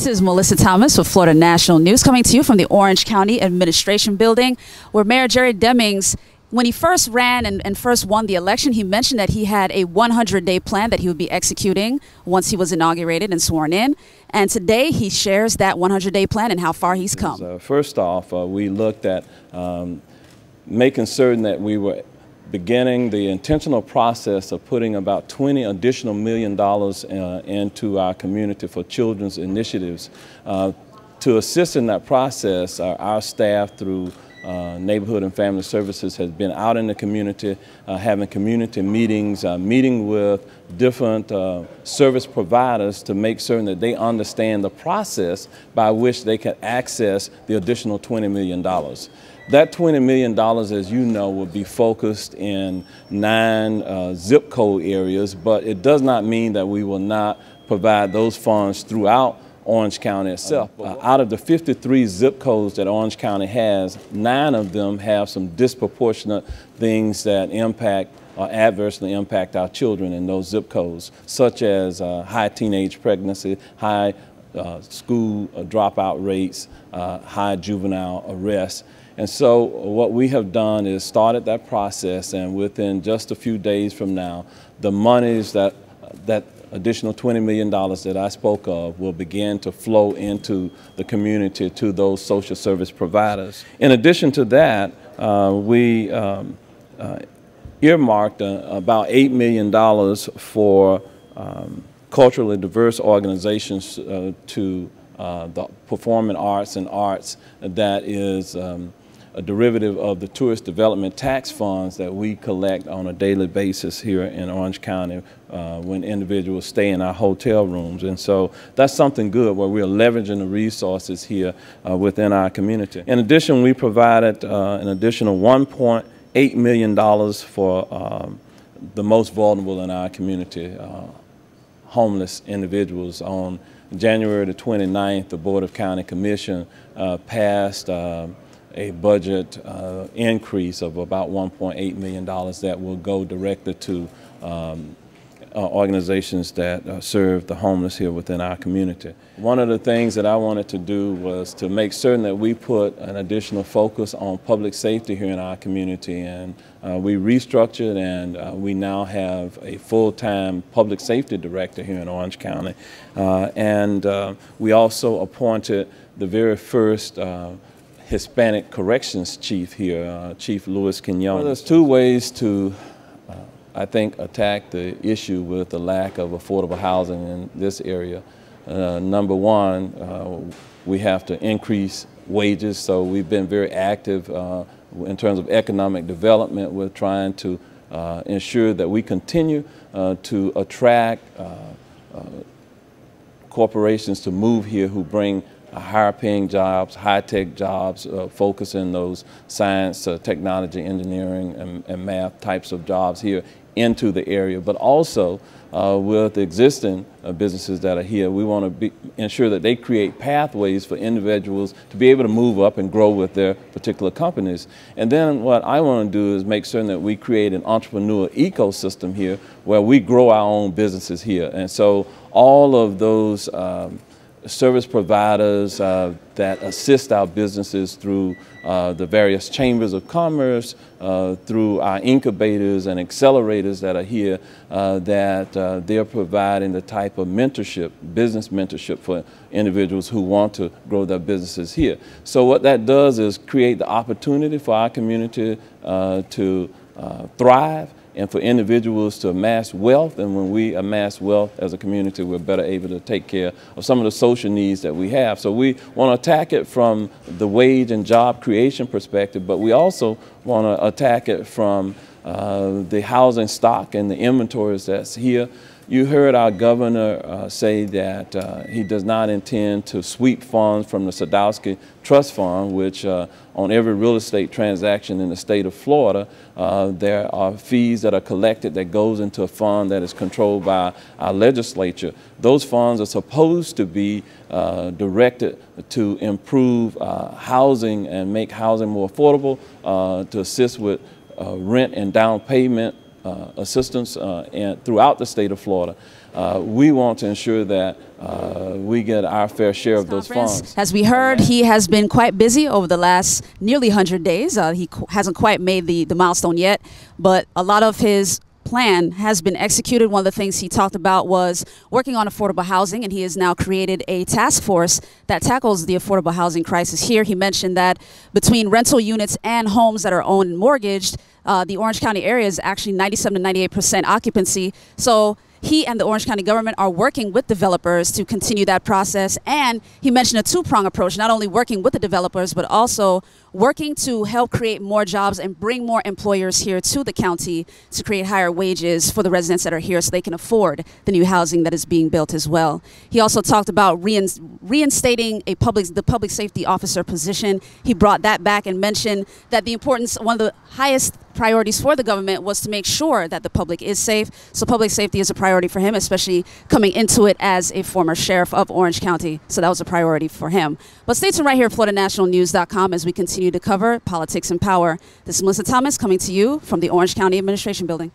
This is Melissa Thomas with Florida National News, coming to you from the Orange County Administration Building, where Mayor Jerry Demings, when he first ran and first won the election, he mentioned that he had a 100-day plan that he would be executing once he was inaugurated and sworn in. And today he shares that 100-day plan and how far he's come. First off, we looked at making certain that we were beginning the intentional process of putting about $20 additional million into our community for children's initiatives. To assist in that process, our staff through Neighborhood and Family Services has been out in the community, having community meetings, meeting with different service providers to make certain that they understand the process by which they can access the additional $20 million. That $20 million, as you know, will be focused in 9 zip code areas, but it does not mean that we will not provide those funds throughout Orange County itself. Out of the 53 zip codes that Orange County has, 9 of them have some disproportionate things that impact or adversely impact our children in those zip codes, such as high teenage pregnancy, high school dropout rates, high juvenile arrests. And so what we have done is started that process, and within just a few days from now, the monies that additional $20 million that I spoke of will begin to flow into the community to those social service providers. In addition to that, we earmarked about $8 million for culturally diverse organizations to the performing arts and arts that is a derivative of the tourist development tax funds that we collect on a daily basis here in Orange County when individuals stay in our hotel rooms. And so that's something good where we're leveraging the resources here within our community. In addition, we provided an additional $1.8 million for the most vulnerable in our community, homeless individuals. On January the 29th, the Board of County Commission passed a budget increase of about $1.8 million that will go directly to organizations that serve the homeless here within our community. One of the things that I wanted to do was to make certain that we put an additional focus on public safety here in our community, and we restructured, and we now have a full-time public safety director here in Orange County. We also appointed the very first Hispanic corrections chief here, Chief Luis Quinones. Well, there's 2 ways to, I think, attack the issue with the lack of affordable housing in this area. Number 1, we have to increase wages, so we've been very active in terms of economic development. We're trying to ensure that we continue to attract corporations to move here who bring higher paying jobs, high-tech jobs, focusing those science, technology, engineering, and math types of jobs here into the area. But also with existing businesses that are here, we want to ensure that they create pathways for individuals to be able to move up and grow with their particular companies. And then what I want to do is make certain that we create an entrepreneur ecosystem here where we grow our own businesses here. And so all of those service providers that assist our businesses through the various chambers of commerce, through our incubators and accelerators that are here, that they're providing the type of mentorship, business mentorship for individuals who want to grow their businesses here. So what that does is create the opportunity for our community to thrive, and for individuals to amass wealth. And when we amass wealth as a community, we're better able to take care of some of the social needs that we have. So we want to attack it from the wage and job creation perspective, but we also want to attack it from the housing stock and the inventories that's here. You heard our governor say that he does not intend to sweep funds from the Sadowski Trust Fund, which on every real estate transaction in the state of Florida, there are fees that are collected that goes into a fund that is controlled by our legislature. Those funds are supposed to be directed to improve housing and make housing more affordable, to assist with rent and down payment assistance and throughout the state of Florida. We want to ensure that we get our fair share of those funds. As we heard, he has been quite busy over the last nearly 100 days. He hasn't quite made the milestone yet, but a lot of his plan has been executed. One of the things he talked about was working on affordable housing, and he has now created a task force that tackles the affordable housing crisis here. He mentioned that between rental units and homes that are owned and mortgaged, the Orange County area is actually 97 to 98% occupancy. So he and the Orange County government are working with developers to continue that process. And he mentioned a two-prong approach, not only working with the developers, but also working to help create more jobs and bring more employers here to the county to create higher wages for the residents that are here so they can afford the new housing that is being built as well. He also talked about reinstating the public safety officer position. He brought that back and mentioned that the importance, one of the highest priorities for the government was to make sure that the public is safe. So public safety is a priority for him, especially coming into it as a former sheriff of Orange County. So that was a priority for him. But stay tuned right here at FloridaNationalNews.com as we continue to cover politics and power. This is Melissa Thomas coming to you from the Orange County Administration Building.